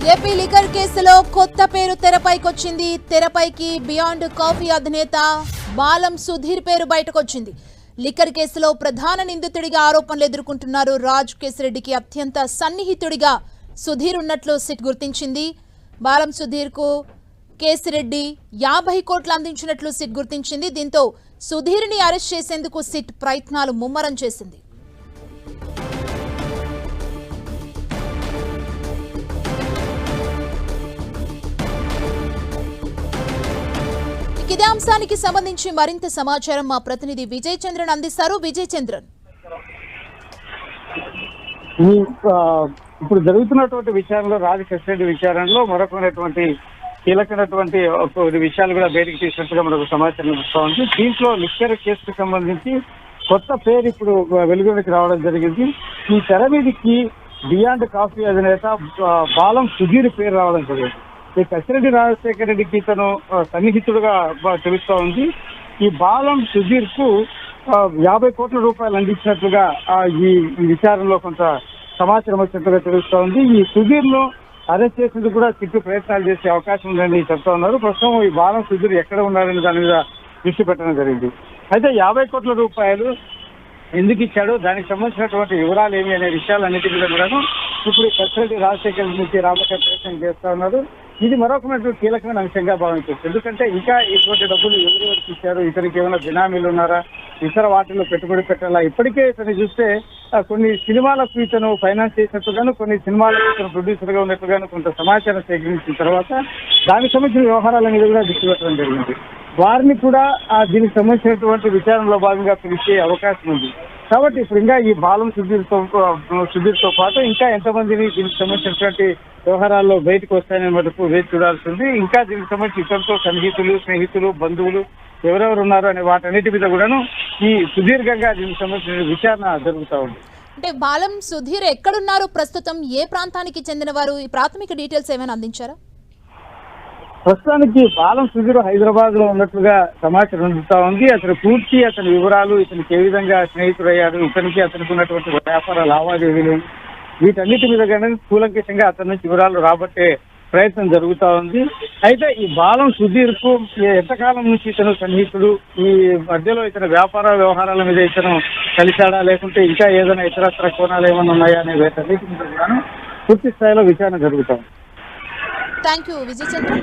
AP liquor కేసులో కొత్త పేరు తెరపైకొచ్చింది. తెరపైకి బియాండ్ కాఫీ అధినేత బాలం సుధీర్ పేరు బయటకొచ్చింది. లిక్కర్ కేసులో ప్రధాన నిందితుడిగా ఆరోపణలు ఎదుర్కొంటున్నారు రాజ్ కేసిరెడ్డికి అత్యంత సన్నిహితుడిగా సుధీర్ ఉన్నట్లు సిట్ గుర్తించింది. బాలం సుధీర్ కు కేసిరెడ్డి 50 కోట్లు అందించినట్లు సిట్ గుర్తించింది. దీంతో సుధీర్ని అరెస్ట్ చేసేందుకు సిట్ ప్రయత్నాలు ముమ్మరం చేసింది. ఇదే అంశానికి సంబంధించి మరింత సమాచారం మా ప్రతినిధి విజయ్ చంద్రన్ అందిస్తారు. విజయ్ చంద్రన్, ఇప్పుడు జరుగుతున్నటువంటి విచారణలో రాజ్ కేసిరెడ్డి విచారణలో మరొకటువంటి కీలకమైనటువంటి విషయాలు కూడా బయటకు తీసినట్టుగా మనకు సమాచారం వస్తూ ఉంది. దీంట్లో లిక్కర్ కేసుకు సంబంధించి కొత్త పేరు ఇప్పుడు వెలుగులోకి రావడం జరిగింది. ఈ తెర మీదకి బియాండ్ కాఫీ అధినేత బాలం సుధీర్ పేరు రావడం జరిగింది. ఈ కసిరెడ్డి రాజశేఖర రెడ్డికి తను సన్నిహితుడుగా తెలుస్తూ ఉంది. ఈ బాలం సుధీర్ కు 50 కోట్ల రూపాయలు అందించినట్లుగా ఈ విచారణలో కొంత సమాచారం వచ్చినట్టుగా తెలుస్తూ ఉంది. ఈ సుధీర్ ను అరెస్ట్ చేసేందుకు కూడా చుట్టూ ప్రయత్నాలు చేసే అవకాశం ఉందని చెప్తా ఉన్నారు. ప్రస్తుతం ఈ బాలం సుధీర్ ఎక్కడ ఉన్నారని దాని మీద దృష్టి పెట్టడం జరిగింది. అయితే 50 కోట్ల రూపాయలు ఎందుకు ఇచ్చాడో దానికి సంబంధించినటువంటి వివరాలు ఏమి అనే విషయాలన్నిటి మీద కూడా ఇప్పుడు కసిరెడ్డి రాజశేఖర నుంచి రాబట్టే ప్రయత్నం చేస్తా ఉన్నారు. ఇది మరొక కీలకమైన అంశంగా భావించవచ్చు. ఎందుకంటే ఇంకా ఇటువంటి డబ్బులు ఎవరికి ఇచ్చారు, ఇతనికి ఏమైనా బినామీలు ఉన్నారా, ఇతర వాటిల్లో పెట్టుబడి పెట్టాలా, ఇప్పటికే ఇతను చూస్తే కొన్ని సినిమాలకు ఇతను ఫైనాన్స్ చేసినట్టుగాను, కొన్ని సినిమాలకు ఇతను ప్రొడ్యూసర్ గా ఉన్నట్టుగాను కొంత సమాచారం సేకరించిన తర్వాత దానికి సంబంధించిన వ్యవహారాల మీద కూడా దృష్టి పెట్టడం జరిగింది. వారిని కూడా దీనికి సంబంధించినటువంటి విచారణలో భాగంగా పిలిచే అవకాశం ఉంది. కాబట్టి ఇప్పుడు ఇంకా ఈ బాలం సుధీర్తో పాటు ఇంకా ఎంతమందిని దీనికి సంబంధించినటువంటి వ్యవహారాల్లో బయటకు వస్తాయనే మటుకు వేచి చూడాల్సి ఉంది. ఇంకా దీనికి సంబంధించి ఇతరులతో సన్నిహితులు, స్నేహితులు, బంధువులు ఎవరెవరు ఉన్నారు అనే వాటన్నిటి మీద కూడాను ఈ సుదీర్ఘంగా దీనికి సంబంధించిన విచారణ జరుగుతూ ఉంది. అంటే బాలం సుధీర్ ఎక్కడున్నారు, ప్రస్తుతం ఏ ప్రాంతానికి చెందిన వారు, ఈ ప్రాథమిక డీటెయిల్స్ ఏమైనా అందించారా? ప్రస్తుతానికి బాలం సుధీర్ హైదరాబాద్ లో ఉన్నట్లుగా సమాచారం అందుతా ఉంది. అతని అతని వివరాలు, ఇతనికి ఏ విధంగా స్నేహితుడయ్యాడు, ఇతనికి అతనికి ఉన్నటువంటి వ్యాపార లావాదేవీలు, వీటన్నిటి మీద కానీ కూలంకషంగా అతని నుంచి వివరాలు రాబట్టే ప్రయత్నం జరుగుతూ ఉంది. అయితే ఈ బాలం సుధీర్ కు ఎంతకాలం నుంచి ఇతను సన్నిహితుడు, ఈ మధ్యలో ఇతని వ్యాపార వ్యవహారాల మీద ఇతను కలిశాడా, లేకుంటే ఇంకా ఏదైనా ఇతరత్ర కోణాలు ఏమైనా ఉన్నాయా అనే వీటన్నిటి మీద కూడా పూర్తి స్థాయిలో విచారణ జరుగుతా ఉంది. Thank you Vijay Chandra.